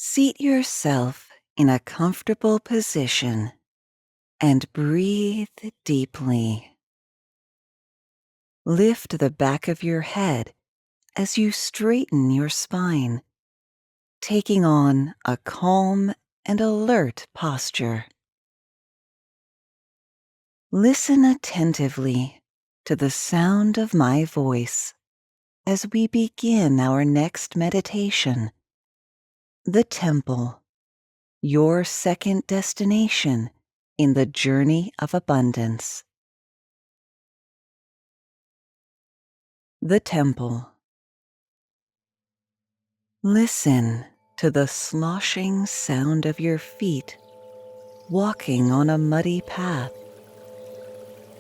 Seat yourself in a comfortable position and breathe deeply. Lift the back of your head as you straighten your spine, taking on a calm and alert posture. Listen attentively to the sound of my voice as we begin our next meditation, the temple, your second destination in the journey of abundance. The temple. Listen to the sloshing sound of your feet walking on a muddy path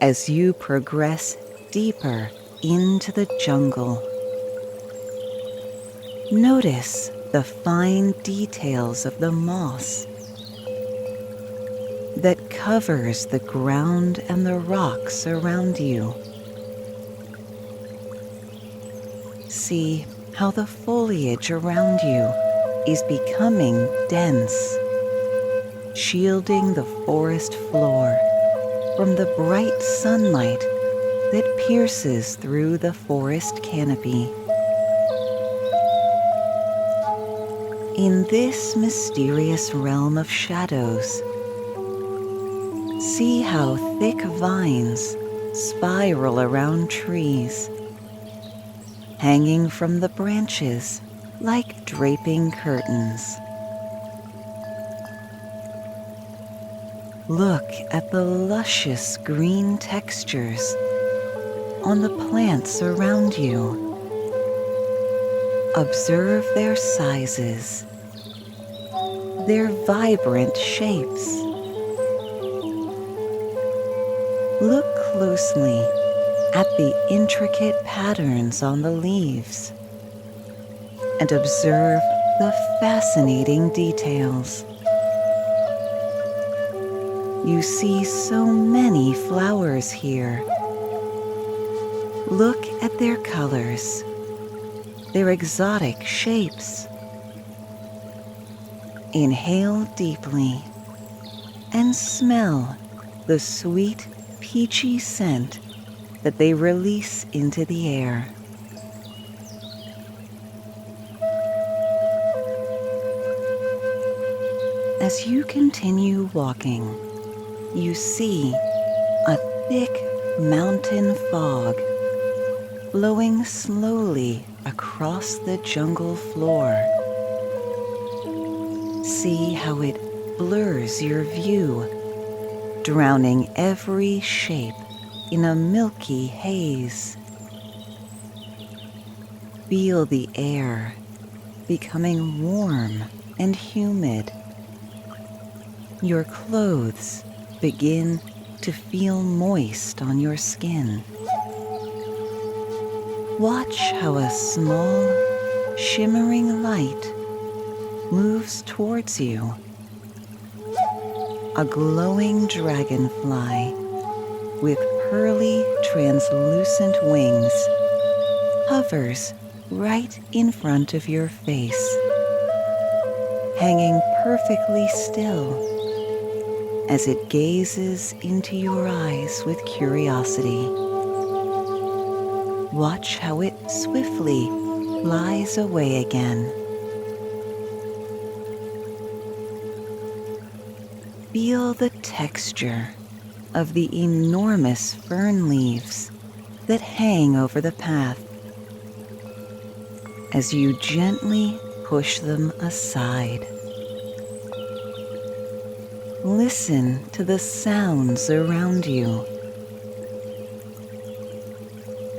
as you progress deeper into the jungle. Notice the fine details of the moss that covers the ground and the rocks around you. See how the foliage around you is becoming dense, shielding the forest floor from the bright sunlight that pierces through the forest canopy. In this mysterious realm of shadows, see how thick vines spiral around trees, hanging from the branches like draping curtains. Look at the luscious green textures on the plants around you. Observe their sizes, their vibrant shapes. Look closely at the intricate patterns on the leaves and observe the fascinating details. You see so many flowers here. Look at their colors, their exotic shapes. Inhale deeply and smell the sweet, peachy scent that they release into the air. As you continue walking, you see a thick mountain fog flowing slowly across the jungle floor. See how it blurs your view, drowning every shape in a milky haze. Feel the air becoming warm and humid. Your clothes begin to feel moist on your skin. Watch how a small, shimmering light moves towards you. A glowing dragonfly with pearly, translucent wings hovers right in front of your face, hanging perfectly still as it gazes into your eyes with curiosity. Watch how it swiftly flies away again. Feel the texture of the enormous fern leaves that hang over the path as you gently push them aside. Listen to the sounds around you.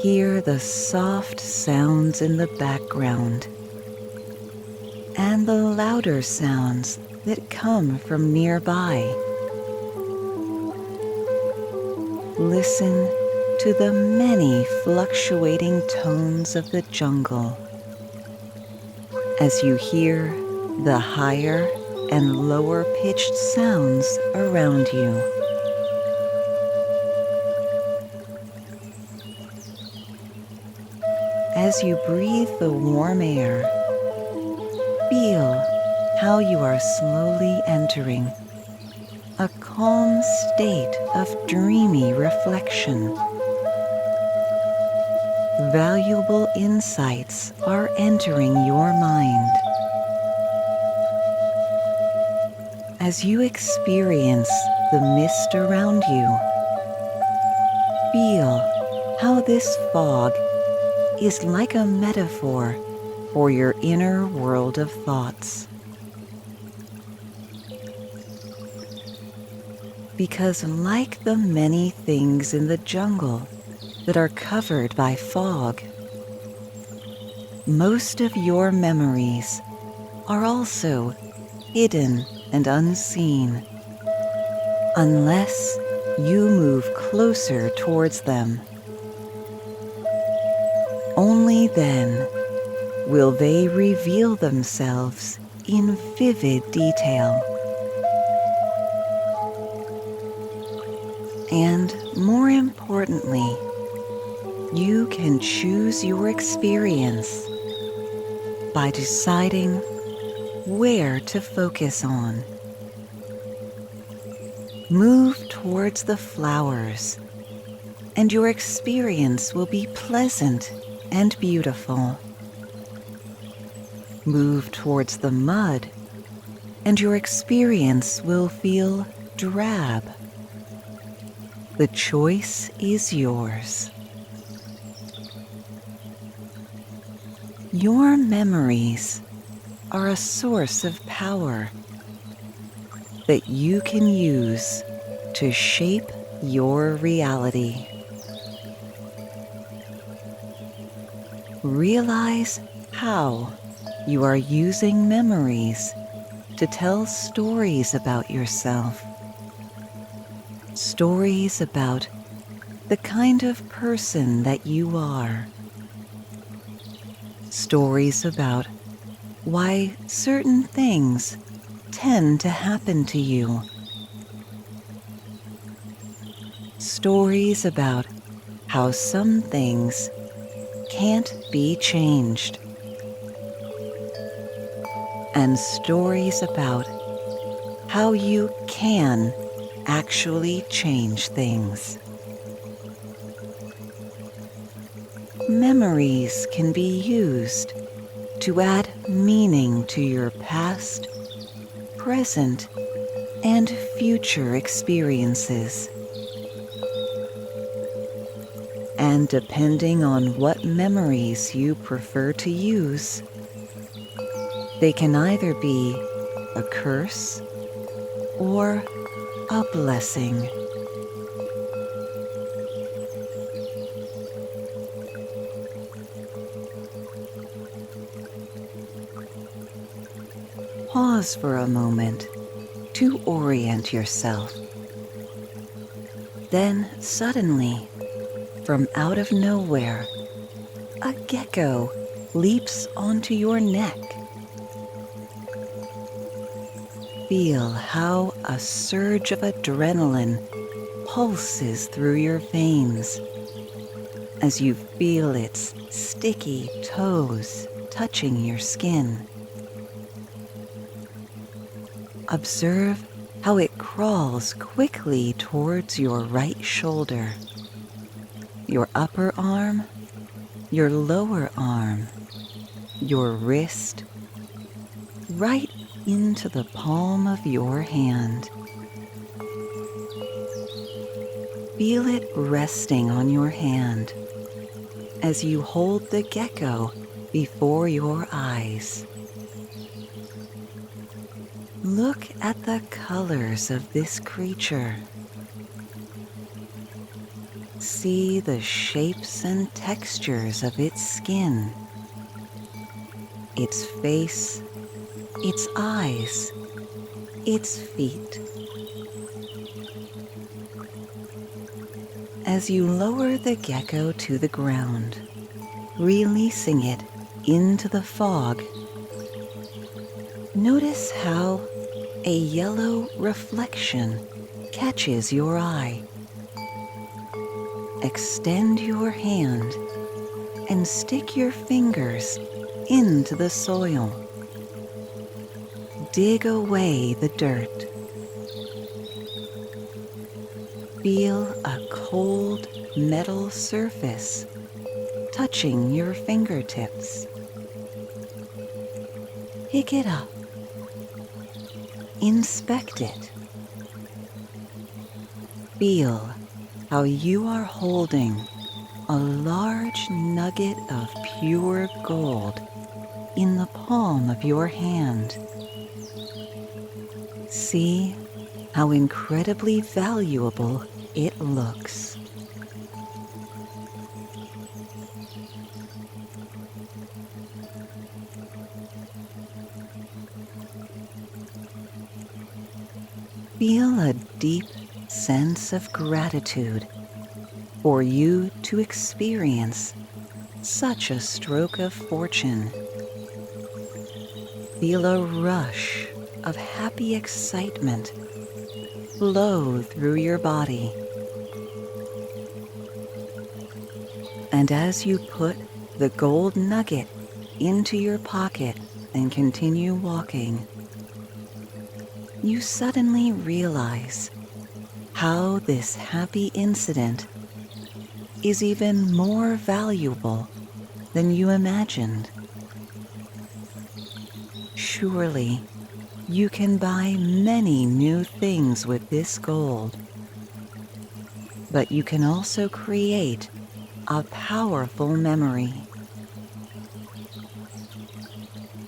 Hear the soft sounds in the background and the louder sounds that come from nearby. Listen to the many fluctuating tones of the jungle as you hear the higher and lower pitched sounds around you. As you breathe the warm air, feel how you are slowly entering a calm state of dreamy reflection. Valuable insights are entering your mind. As you experience the mist around you, feel how this fog is like a metaphor for your inner world of thoughts. Because like the many things in the jungle that are covered by fog, most of your memories are also hidden and unseen, unless you move closer towards them. Only then will they reveal themselves in vivid detail. And more importantly, you can choose your experience by deciding where to focus on. Move towards the flowers, and your experience will be pleasant and beautiful. Move towards the mud, and your experience will feel drab. The choice is yours. Your memories are a source of power that you can use to shape your reality. Realize how you are using memories to tell stories about yourself. Stories about the kind of person that you are. Stories about why certain things tend to happen to you. Stories about how some things can't be changed. And stories about how you can actually change things. Memories can be used to add meaning to your past, present, and future experiences. And depending on what memories you prefer to use, they can either be a curse or a blessing. Pause for a moment to orient yourself. Then suddenly, from out of nowhere, a gecko leaps onto your neck. Feel how a surge of adrenaline pulses through your veins as you feel its sticky toes touching your skin. Observe how it crawls quickly towards your right shoulder, your upper arm, your lower arm, your wrist, right into the palm of your hand. Feel it resting on your hand as you hold the gecko before your eyes. Look at the colors of this creature. See the shapes and textures of its skin, its face, its eyes, its feet. As you lower the gecko to the ground, releasing it into the fog, notice how a yellow reflection catches your eye. Extend your hand and stick your fingers into the soil. dig away the dirt. Feel a cold metal surface touching your fingertips. Pick it up. Inspect it. Feel how you are holding a large nugget of pure gold in the palm of your hand. See how incredibly valuable it looks. Feel a deep sense of gratitude for you to experience such a stroke of fortune. Feel a rush of happy excitement flow through your body. And as you put the gold nugget into your pocket and continue walking, you suddenly realize how this happy incident is even more valuable than you imagined. Surely, you can buy many new things with this gold, but you can also create a powerful memory.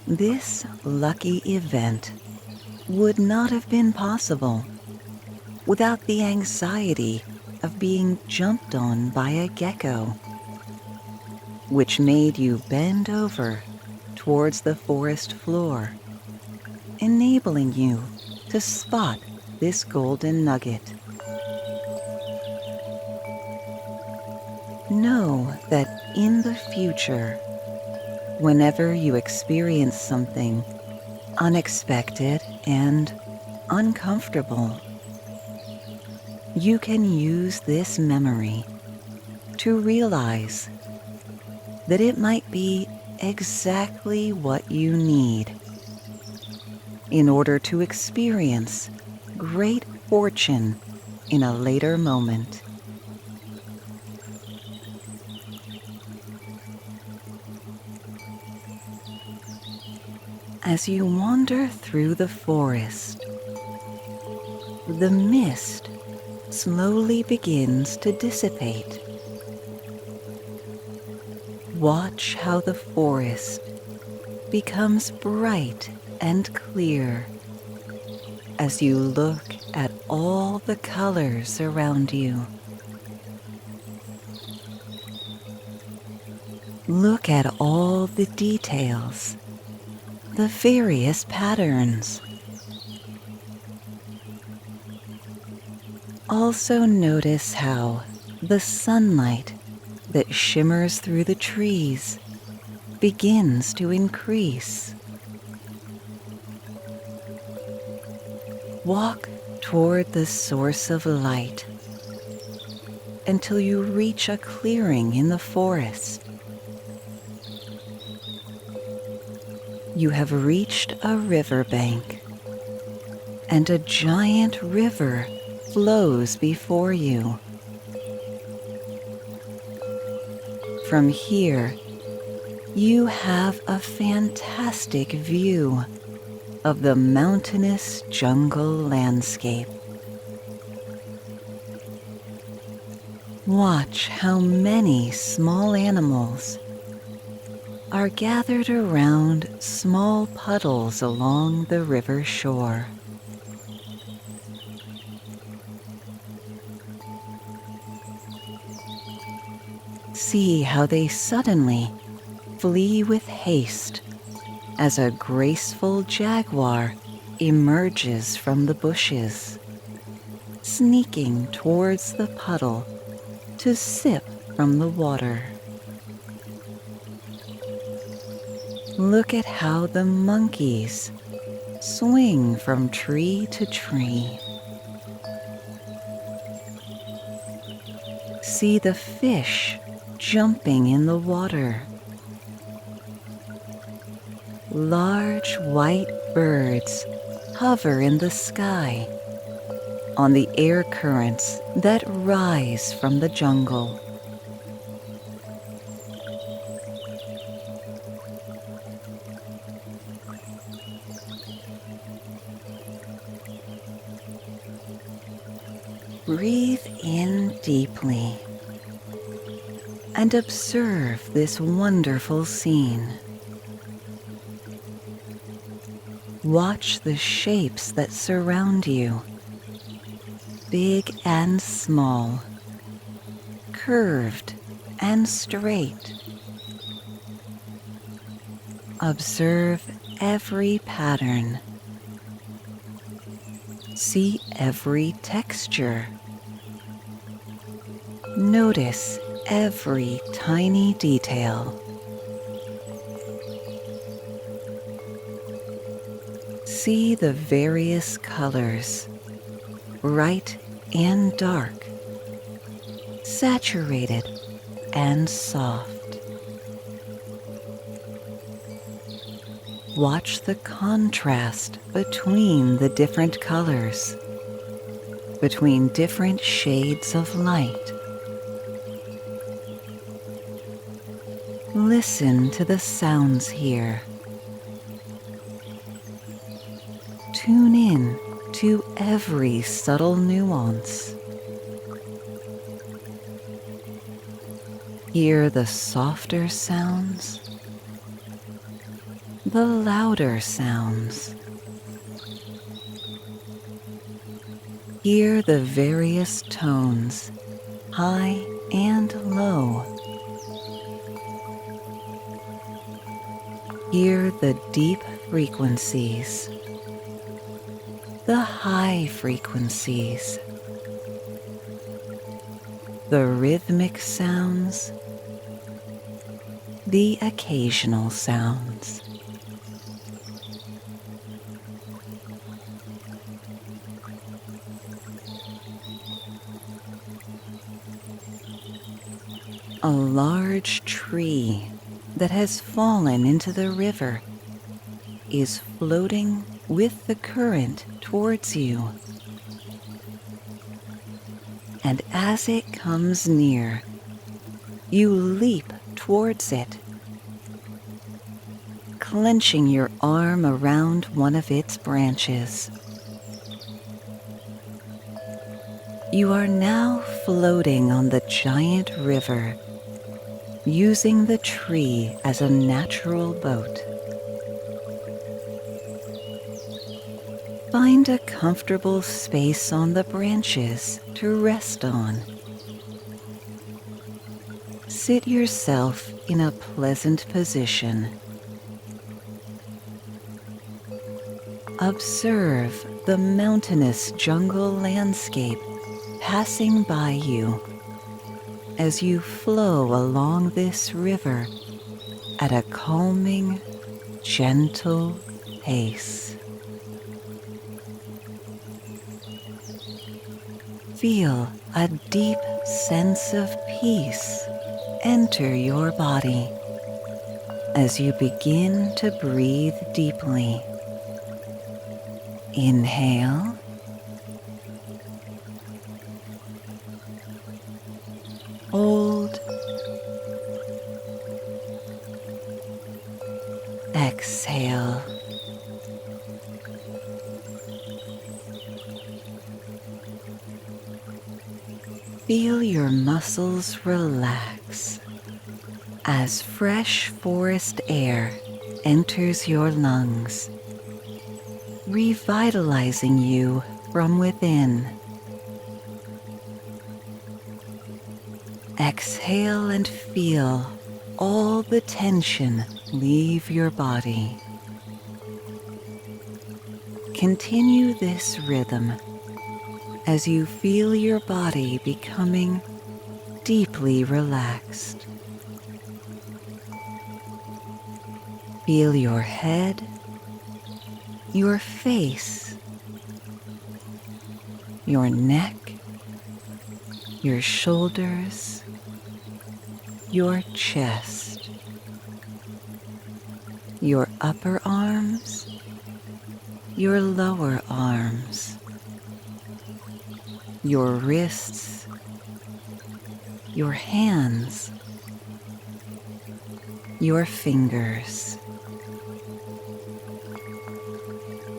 This lucky event would not have been possible without the anxiety of being jumped on by a gecko, which made you bend over towards the forest floor, enabling you to spot this golden nugget. Know that in the future, whenever you experience something unexpected and uncomfortable, you can use this memory to realize that it might be exactly what you need in order to experience great fortune in a later moment. As you wander through the forest, the mist slowly begins to dissipate. Watch how the forest becomes bright and clear as you look at all the colors around you. Look at all the details, the various patterns. Also notice how the sunlight that shimmers through the trees begins to increase. Walk toward the source of light until you reach a clearing in the forest. You have reached a riverbank, and a giant river flows before you. From here, you have a fantastic view of the mountainous jungle landscape. Watch how many small animals are gathered around small puddles along the river shore. See how they suddenly flee with haste as a graceful jaguar emerges from the bushes, sneaking towards the puddle to sip from the water. Look at how the monkeys swing from tree to tree. See the fish jumping in the water. Large white birds hover in the sky, on the air currents that rise from the jungle. Breathe in deeply and observe this wonderful scene. Watch the shapes that surround you, big and small, curved and straight. Observe every pattern. See every texture. Notice every tiny detail. See the various colors, bright and dark, saturated and soft. Watch the contrast between the different colors, between different shades of light. Listen to the sounds here. Tune in to every subtle nuance. Hear the softer sounds, the louder sounds. Hear the various tones, high and low. Hear the deep frequencies, the high frequencies, the rhythmic sounds, the occasional sounds. A large tree that has fallen into the river is floating with the current towards you. And as it comes near, you leap towards it, clenching your arm around one of its branches. You are now floating on the giant river, using the tree as a natural boat. Find a comfortable space on the branches to rest on. Sit yourself in a pleasant position. Observe the mountainous jungle landscape passing by you as you flow along this river at a calming, gentle pace. Feel a deep sense of peace enter your body as you begin to breathe deeply. Inhale. Hold. Exhale. Feel your muscles relax as fresh forest air enters your lungs, revitalizing you from within. Exhale and feel all the tension leave your body. Continue this rhythm as you feel your body becoming deeply relaxed. Feel your head, your face, your neck, your shoulders, your chest, your upper arms, your lower arms, your wrists, your hands, your fingers.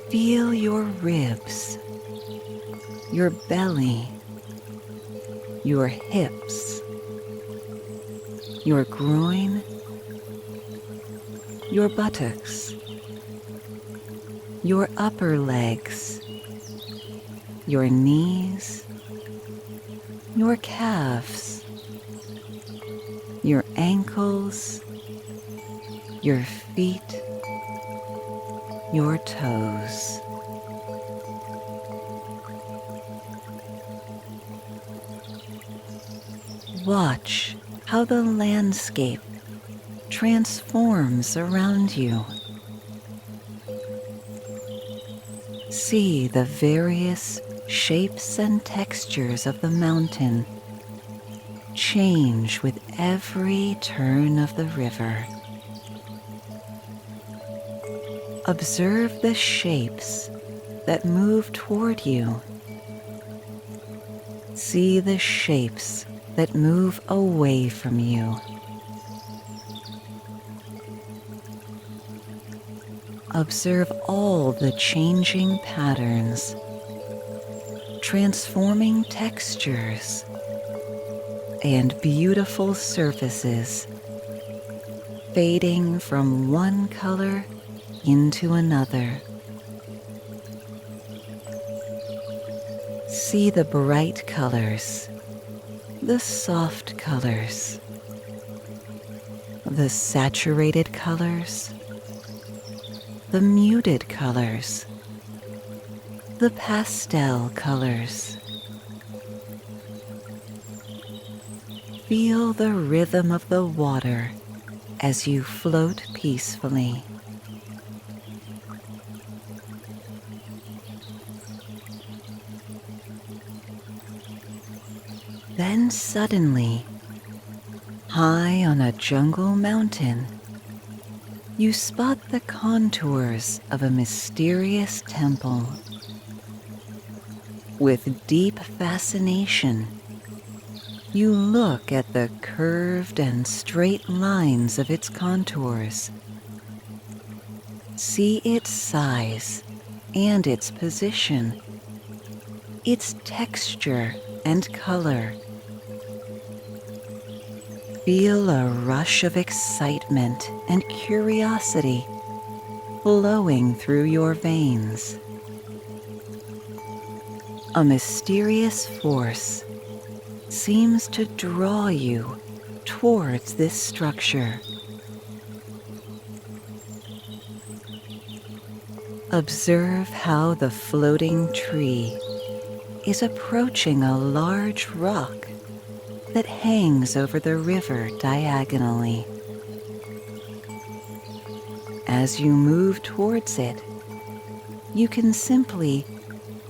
Feel your ribs, your belly, your hips, your groin, your buttocks, your upper legs, your knees, your calves, your ankles, your feet, your toes. Watch how the landscape transforms around you. See the various shapes and textures of the mountain change with every turn of the river. Observe the shapes that move toward you. See the shapes that move away from you. Observe all the changing patterns, transforming textures, and beautiful surfaces, fading from one color into another. See the bright colors, the soft colors, the saturated colors, the muted colors, the pastel colors. Feel the rhythm of the water as you float peacefully. Then suddenly, high on a jungle mountain, you spot the contours of a mysterious temple. With deep fascination, you look at the curved and straight lines of its contours. See its size and its position, its texture and color. Feel a rush of excitement and curiosity flowing through your veins. A mysterious force seems to draw you towards this structure. Observe how the floating tree is approaching a large rock that hangs over the river diagonally. As you move towards it, you can simply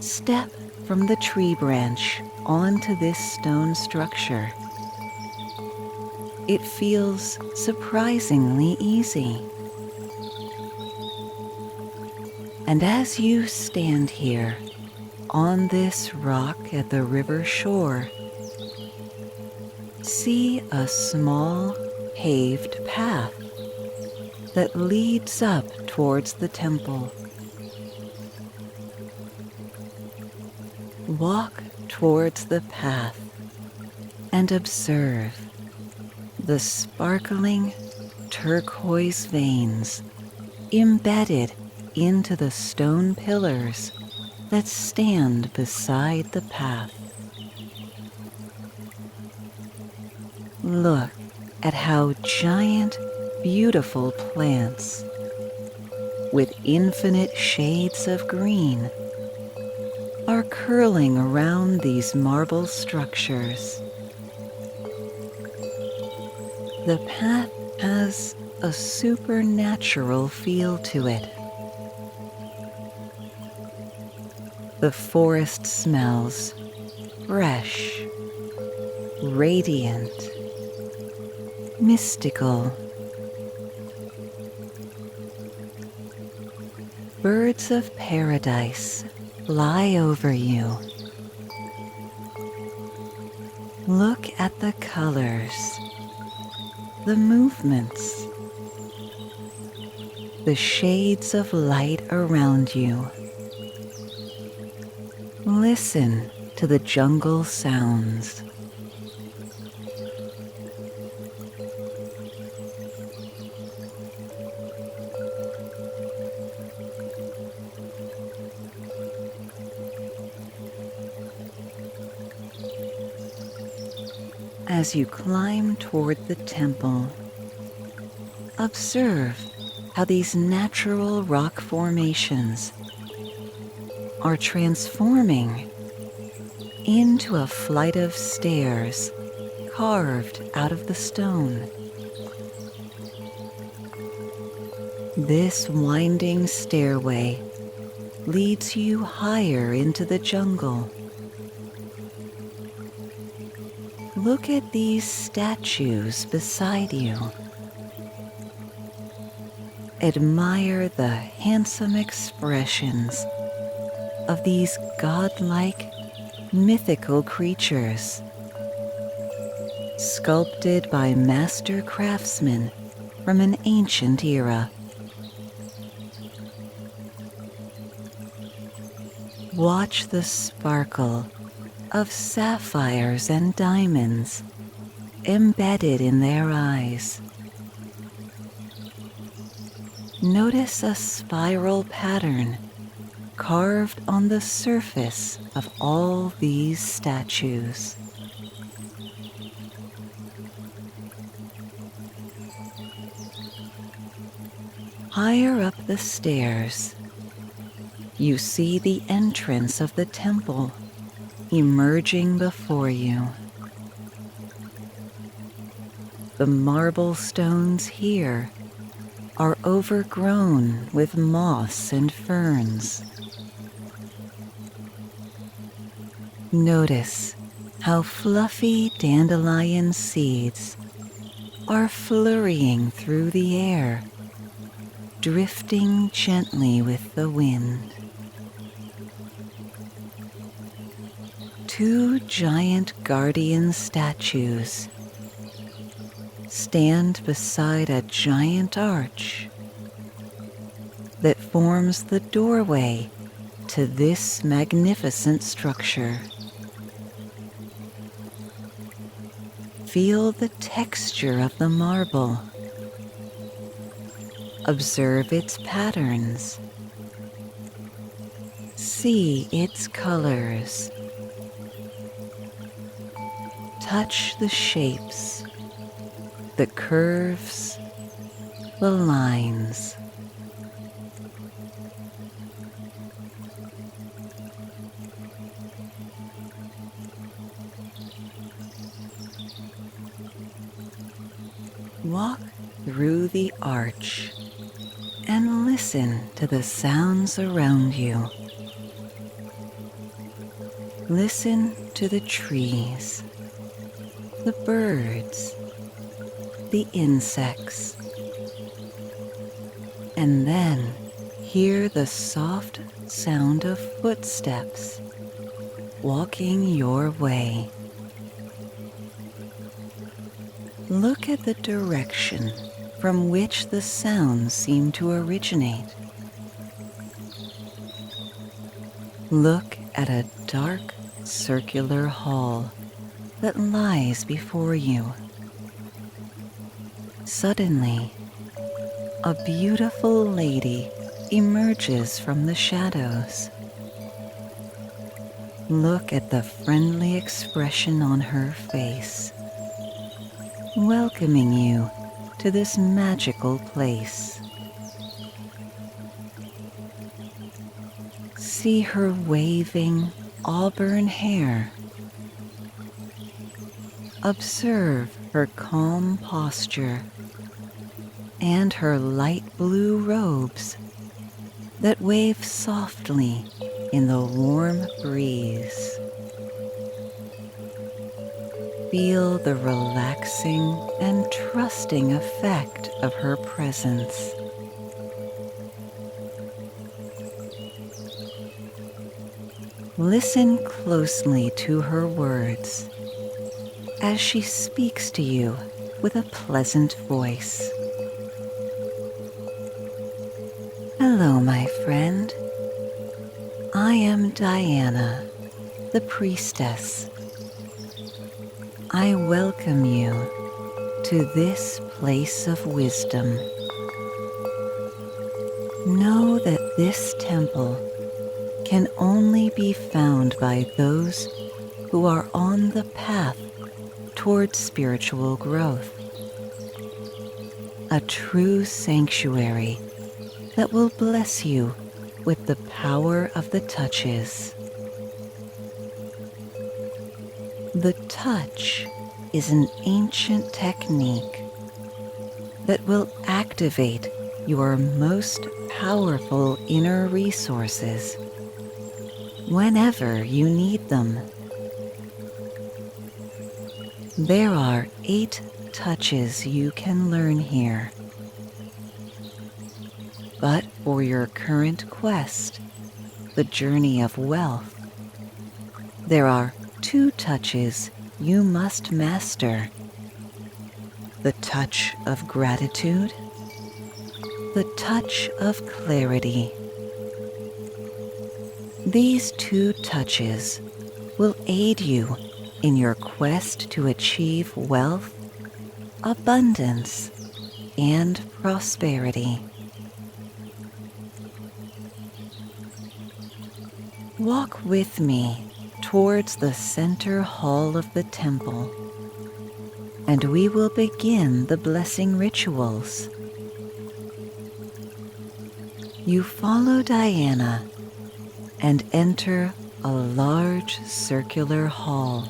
step from the tree branch onto this stone structure. It feels surprisingly easy. And as you stand here on this rock at the river shore, see a small paved path that leads up towards the temple. Walk towards the path and observe the sparkling turquoise veins embedded into the stone pillars that stand beside the path. Look at how giant, beautiful plants with infinite shades of green are curling around these marble structures. The path has a supernatural feel to it. The forest smells fresh, radiant, mystical. Birds of paradise fly over you. Look at the colors, the movements, the shades of light around you. Listen to the jungle sounds. As you climb toward the temple, observe how these natural rock formations are transforming into a flight of stairs carved out of the stone. This winding stairway leads you higher into the jungle. Look at these statues beside you. Admire the handsome expressions of these godlike, mythical creatures, sculpted by master craftsmen from an ancient era. Watch the sparkle of sapphires and diamonds embedded in their eyes. Notice a spiral pattern carved on the surface of all these statues. Higher up the stairs, you see the entrance of the temple emerging before you. The marble stones here are overgrown with moss and ferns. Notice how fluffy dandelion seeds are flurrying through the air, drifting gently with the wind. Two giant guardian statues stand beside a giant arch that forms the doorway to this magnificent structure. Feel the texture of the marble. Observe its patterns. See its colors. Touch the shapes, the curves, the lines. Walk through the arch and listen to the sounds around you. Listen to the trees, the birds, the insects, and then hear the soft sound of footsteps walking your way. Look at the direction from which the sounds seem to originate. Look at a dark, circular hall that lies before you. Suddenly, a beautiful lady emerges from the shadows. Look at the friendly expression on her face, welcoming you to this magical place. See her waving auburn hair. Observe her calm posture and her light blue robes that wave softly in the warm breeze. Feel the relaxing and trusting effect of her presence. Listen closely to her words as she speaks to you with a pleasant voice. Hello, my friend. I am Diana, the priestess. I welcome you to this place of wisdom. Know that this temple can only be found by those who are on the path towards spiritual growth. A true sanctuary that will bless you with the power of the touches. The touch is an ancient technique that will activate your most powerful inner resources whenever you need them. There are 8 touches you can learn here. But for your current quest, the journey of wealth, there are 2 touches you must master. The touch of gratitude, the touch of clarity. These 2 touches will aid you in your quest to achieve wealth, abundance, and prosperity. Walk with me towards the center hall of the temple, and we will begin the blessing rituals. You follow Diana and enter a large circular hall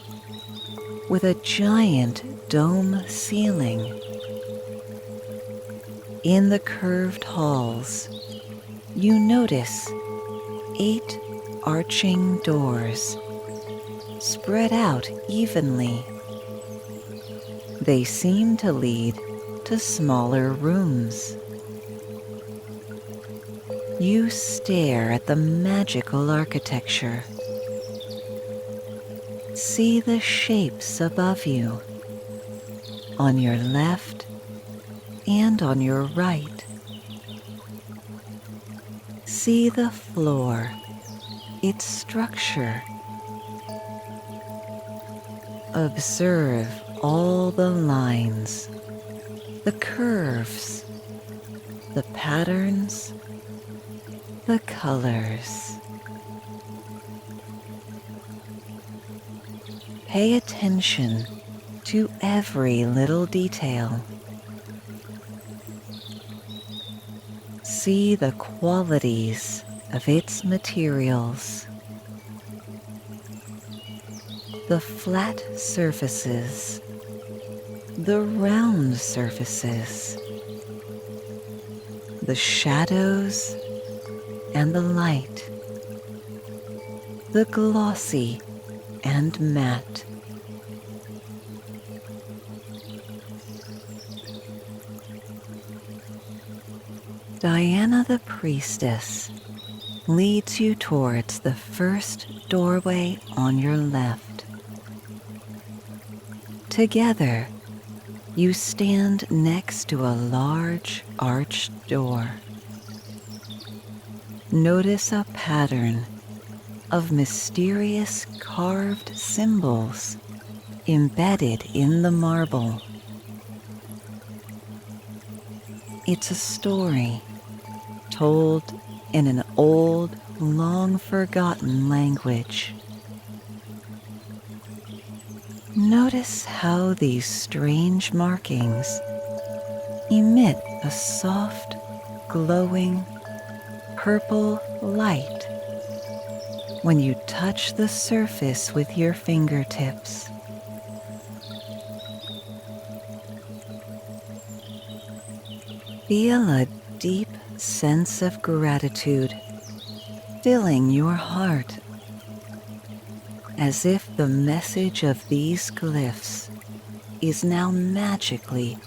with a giant dome ceiling. In the curved halls, you notice 8 arching doors spread out evenly. They seem to lead to smaller rooms. You stare at the magical architecture. See the shapes above you, on your left and on your right. See the floor, its structure. Observe all the lines, the curves, the patterns, the colors. Pay attention to every little detail. See the qualities of its materials. The flat surfaces, the round surfaces, the shadows and the light, the glossy and matte. Diana the priestess leads you towards the first doorway on your left. Together, you stand next to a large arched door. Notice a pattern of mysterious carved symbols embedded in the marble. It's a story told in an old, long-forgotten language. Notice how these strange markings emit a soft, glowing, purple light when you touch the surface with your fingertips. Feel a deep sense of gratitude filling your heart, as if the message of these glyphs is now magically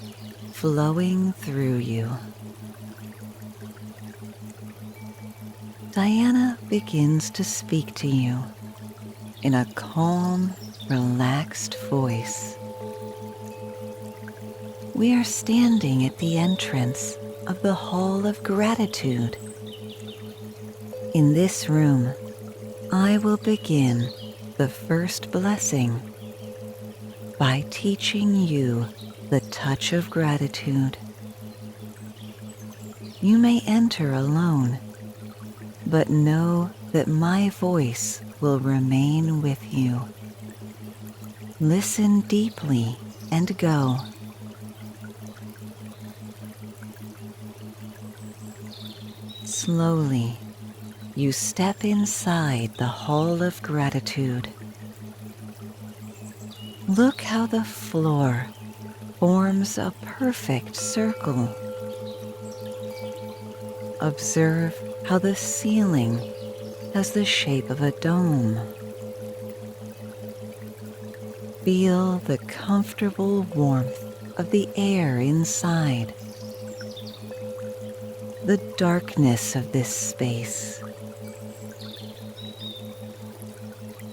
flowing through you. Diana begins to speak to you in a calm, relaxed voice. We are standing at the entrance of the Hall of Gratitude. In this room, I will begin the first blessing by teaching you the touch of gratitude. You may enter alone, but know that my voice will remain with you. Listen deeply and go. Slowly, you step inside the Hall of Gratitude. Look how the floor forms a perfect circle. Observe how the ceiling has the shape of a dome. Feel the comfortable warmth of the air inside. The darkness of this space.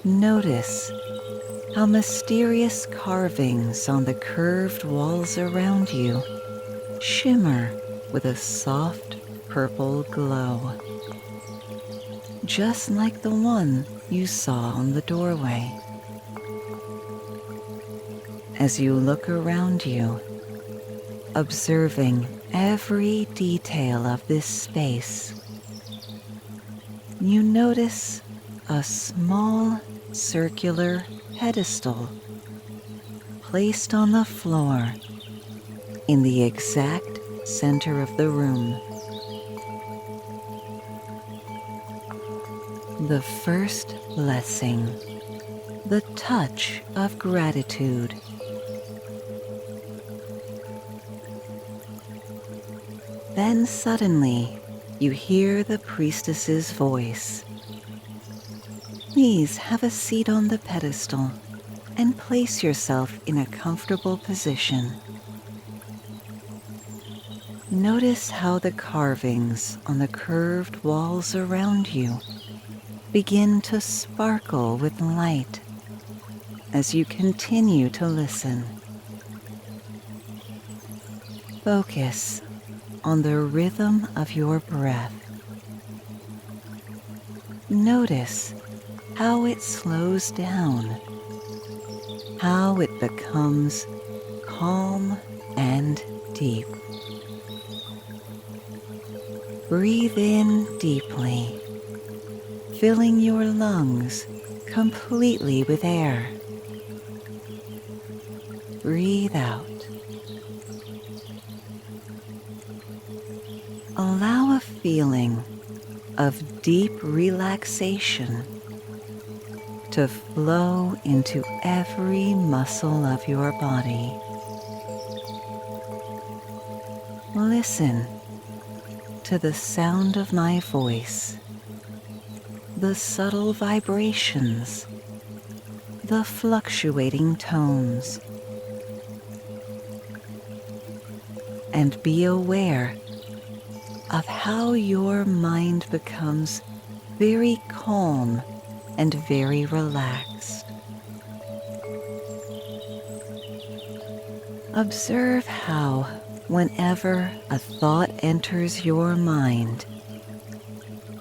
Notice how mysterious carvings on the curved walls around you shimmer with a soft purple glow, just like the one you saw on the doorway. As you look around you, observing every detail of this space, you notice a small circular pedestal placed on the floor in the exact center of the room. The first blessing, the touch of gratitude. Then suddenly, you hear the priestess's voice. Please have a seat on the pedestal and place yourself in a comfortable position. Notice how the carvings on the curved walls around you begin to sparkle with light as you continue to listen. Focus on the rhythm of your breath. Notice how it slows down, how it becomes calm and deep. Breathe in deeply, filling your lungs completely with air. Breathe out. Allow a feeling of deep relaxation to flow into every muscle of your body. Listen to the sound of my voice, the subtle vibrations, the fluctuating tones, and be aware of how your mind becomes very calm and very relaxed. Observe how, whenever a thought enters your mind,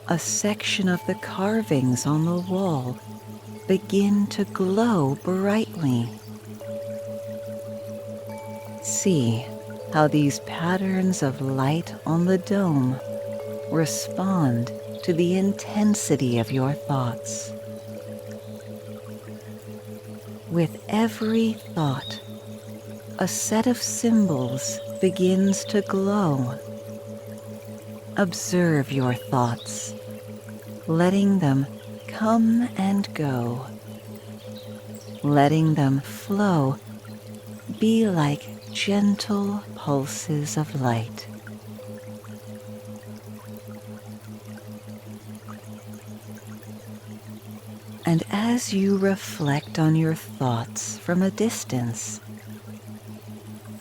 a section of the carvings on the wall begin to glow brightly. See how these patterns of light on the dome respond to the intensity of your thoughts. With every thought, a set of symbols begins to glow. Observe your thoughts, letting them come and go, letting them flow, be like gentle pulses of light. And as you reflect on your thoughts from a distance,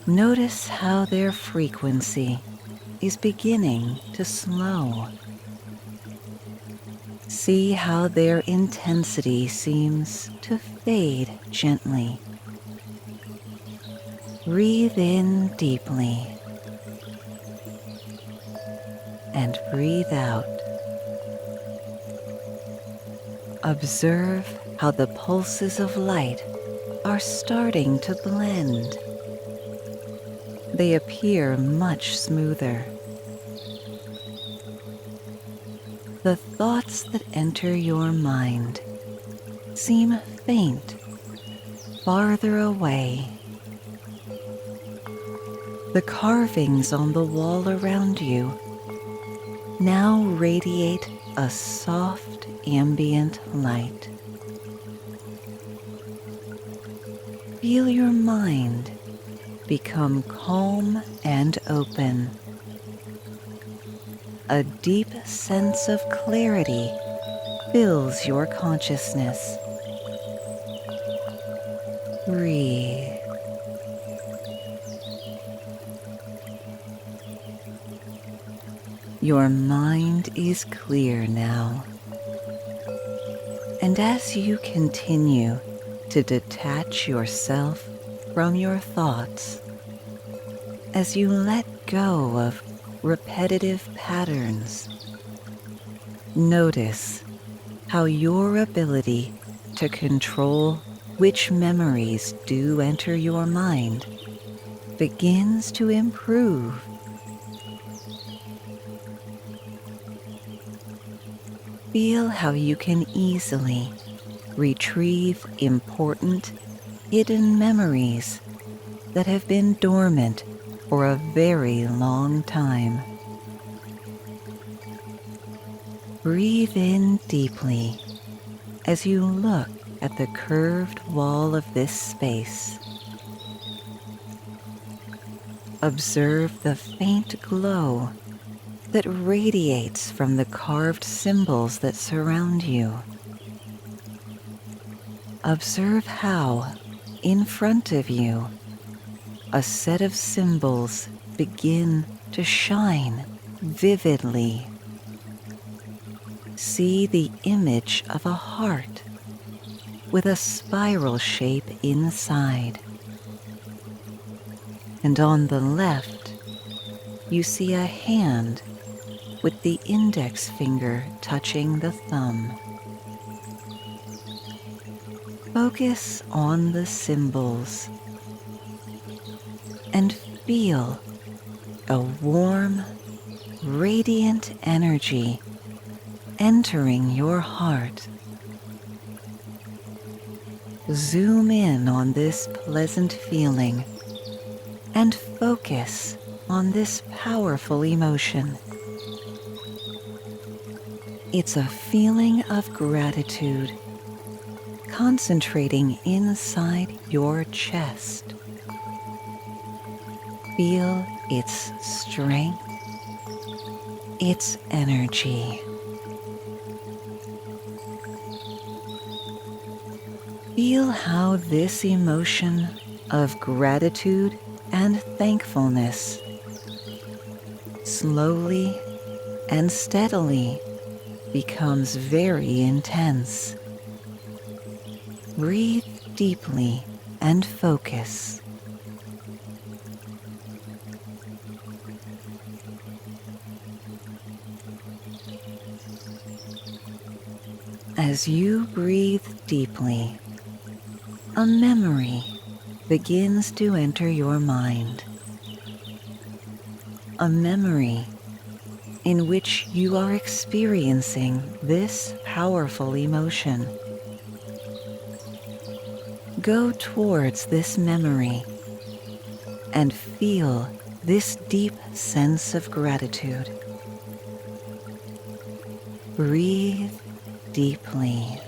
notice how their frequency is beginning to slow. See how their intensity seems to fade gently. Breathe in deeply and breathe out. Observe how the pulses of light are starting to blend. They appear much smoother. The thoughts that enter your mind seem faint, farther away. The carvings on the wall around you now radiate a soft ambient light. Feel your mind become calm and open. A deep sense of clarity fills your consciousness. Breathe. Your mind is clear now. And as you continue to detach yourself from your thoughts, as you let go of repetitive patterns, notice how your ability to control which memories do enter your mind begins to improve. Feel how you can easily retrieve important, hidden memories that have been dormant for a very long time. Breathe in deeply as you look at the curved wall of this space. Observe the faint glow that radiates from the carved symbols that surround you. Observe how, in front of you, a set of symbols begin to shine vividly. See the image of a heart with a spiral shape inside. And on the left, you see a hand with the index finger touching the thumb. Focus on the symbols and feel a warm, radiant energy entering your heart. Zoom in on this pleasant feeling and focus on this powerful emotion. It's a feeling of gratitude concentrating inside your chest. Feel its strength, its energy. Feel how this emotion of gratitude and thankfulness slowly and steadily becomes very intense. Breathe deeply and focus. As you breathe deeply, a memory begins to enter your mind. A memory in which you are experiencing this powerful emotion. Go towards this memory and feel this deep sense of gratitude. Breathe deeply.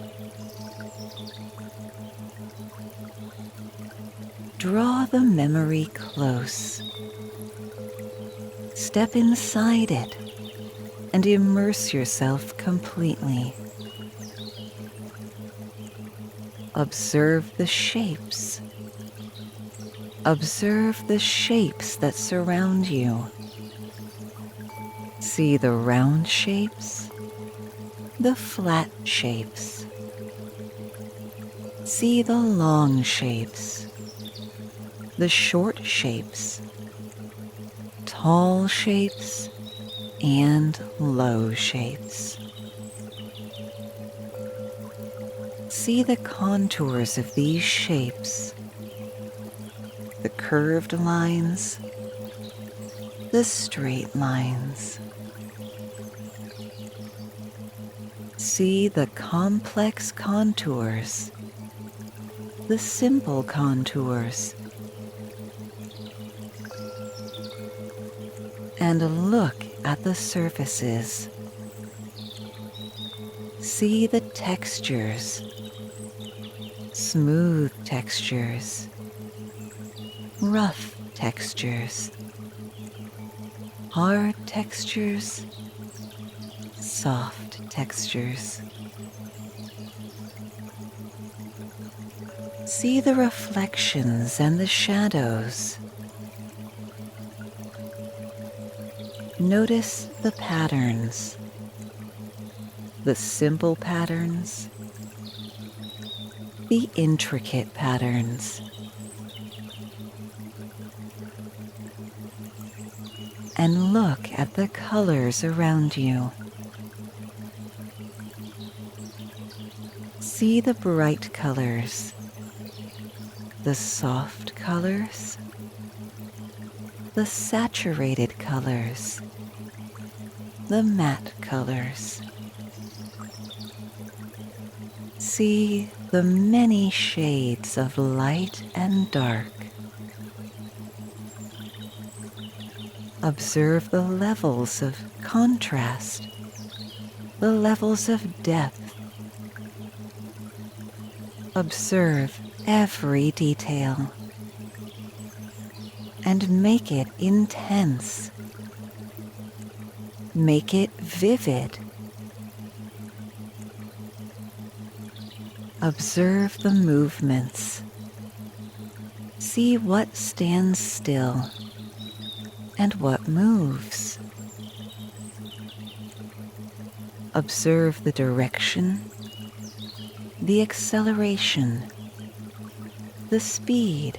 Draw the memory close. Step inside it and immerse yourself completely. Observe the shapes. Observe the shapes that surround you. See the round shapes, the flat shapes. See the long shapes, the short shapes, tall shapes, and low shapes. See the contours of these shapes, the curved lines, the straight lines. See the complex contours, the simple contours, and look at the surfaces. See the textures, smooth textures, rough textures, hard textures, soft textures. See the reflections and the shadows. Notice the patterns, the simple patterns, the intricate patterns. And look at the colors around you. See the bright colors, the soft colors, the saturated colors, the matte colors. See the many shades of light and dark. Observe the levels of contrast, the levels of depth. Observe every detail and make it intense. Make it vivid. Observe the movements. See what stands still and what moves. Observe the direction, the acceleration, the speed.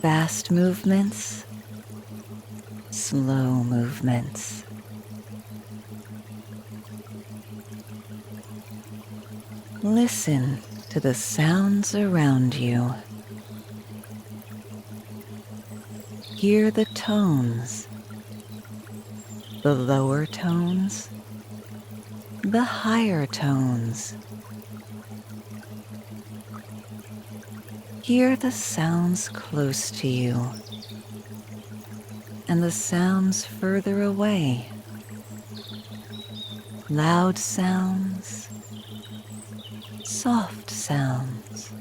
Fast movements, slow movements. Listen to the sounds around you. Hear the tones, the lower tones, the higher tones. Hear the sounds close to you and the sounds further away. Loud sounds, soft sounds.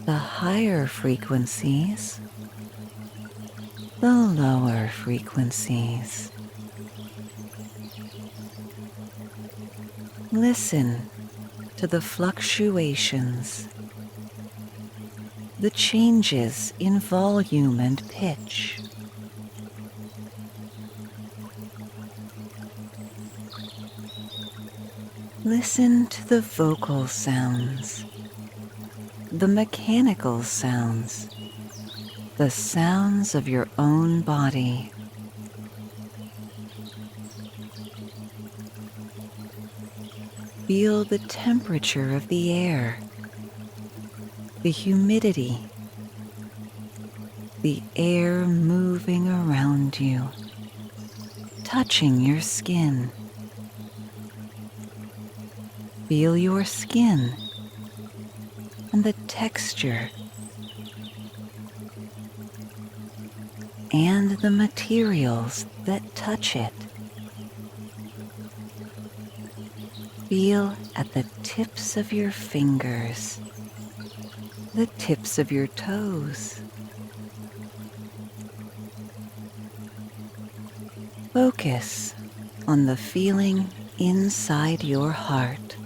The higher frequencies, the lower frequencies. Listen to the fluctuations, the changes in volume and pitch. Listen to the vocal sounds, the mechanical sounds, the sounds of your own body. Feel the temperature of the air, the humidity, the air moving around you, touching your skin. Feel your skin and the texture and the materials that touch it. Feel at the tips of your fingers, the tips of your toes. Focus on the feeling inside your heart.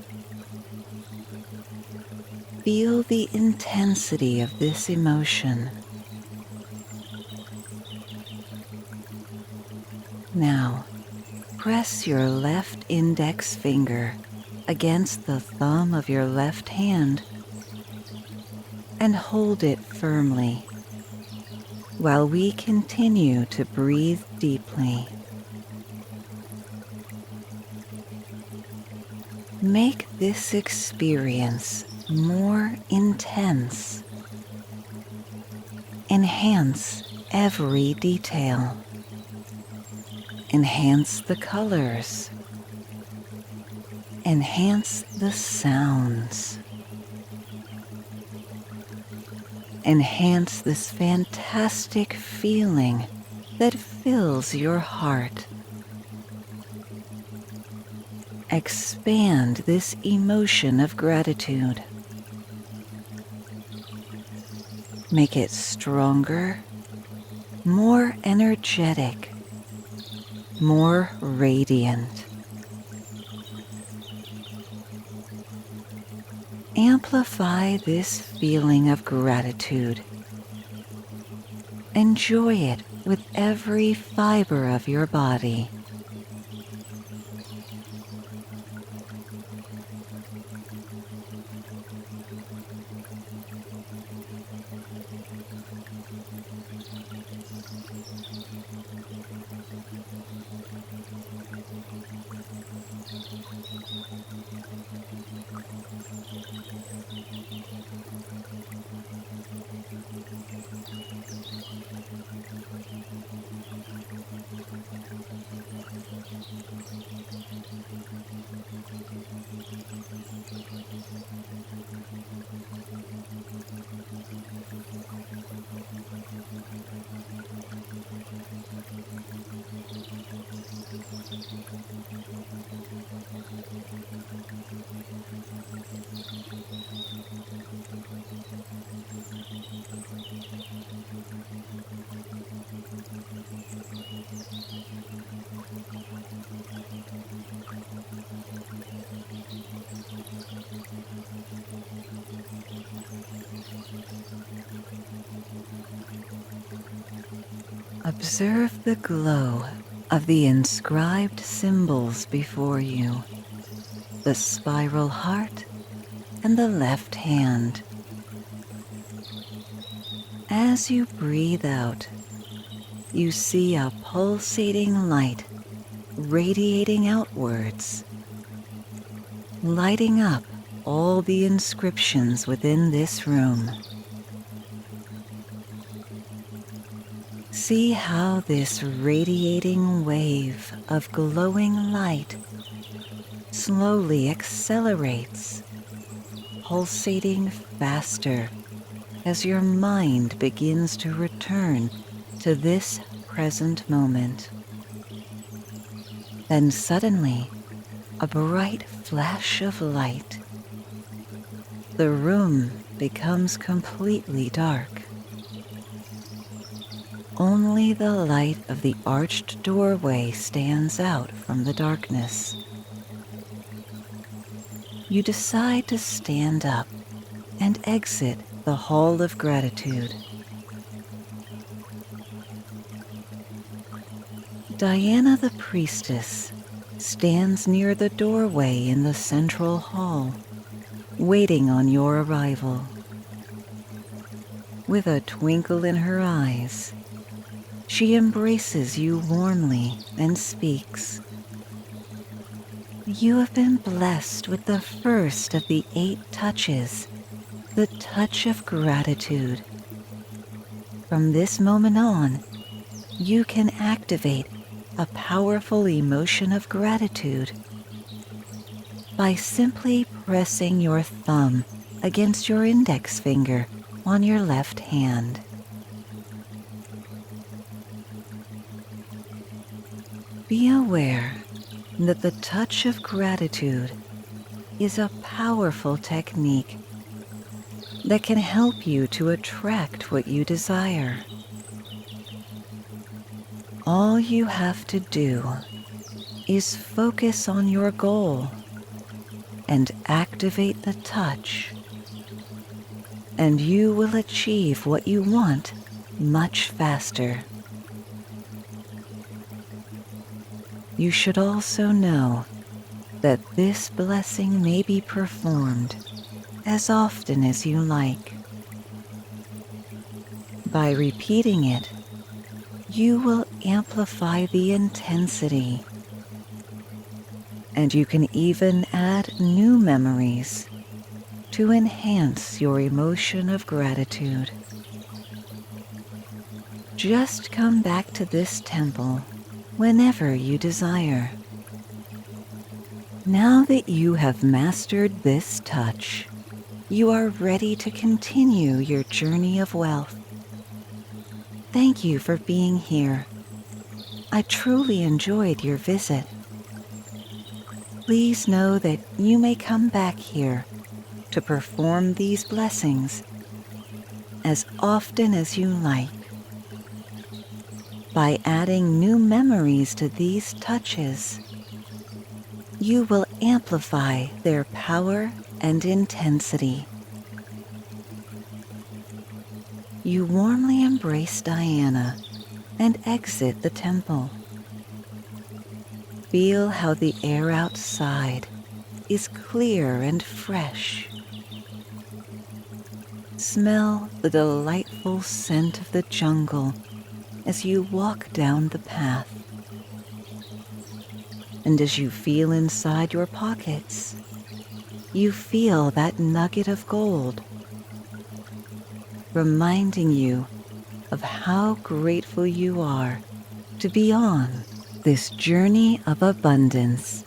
Feel the intensity of this emotion. Now, press your left index finger against the thumb of your left hand and hold it firmly while we continue to breathe deeply. Make this experience more intense. Enhance every detail. Enhance the colors. Enhance the sounds. Enhance this fantastic feeling that fills your heart. Expand this emotion of gratitude. Make it stronger, more energetic, more radiant. Amplify this feeling of gratitude. Enjoy it with every fiber of your body. Observe the glow of the inscribed symbols before you, the spiral heart and the left hand. As you breathe out, you see a pulsating light radiating outwards, lighting up all the inscriptions within this room. See how this radiating wave of glowing light slowly accelerates, pulsating faster as your mind begins to return to this present moment. Then suddenly, a bright flash of light. The room becomes completely dark. Only the light of the arched doorway stands out from the darkness. You decide to stand up and exit the Hall of Gratitude. Diana the priestess stands near the doorway in the central hall, waiting on your arrival. With a twinkle in her eyes, she embraces you warmly and speaks. You have been blessed with the first of the 8 touches, the touch of gratitude. From this moment on, you can activate a powerful emotion of gratitude by simply pressing your thumb against your index finger on your left hand. Be aware that the touch of gratitude is a powerful technique that can help you to attract what you desire. All you have to do is focus on your goal and activate the touch, and you will achieve what you want much faster. You should also know that this blessing may be performed as often as you like. By repeating it, you will amplify the intensity, and you can even add new memories to enhance your emotion of gratitude. Just come back to this temple whenever you desire. Now that you have mastered this touch, you are ready to continue your journey of wealth. Thank you for being here. I truly enjoyed your visit. Please know that you may come back here to perform these blessings as often as you like. By adding new memories to these touches, you will amplify their power and intensity. You warmly embrace Diana and exit the temple. Feel how the air outside is clear and fresh. Smell the delightful scent of the jungle as you walk down the path. And as you feel inside your pockets, you feel that nugget of gold, reminding you of how grateful you are to be on this journey of abundance.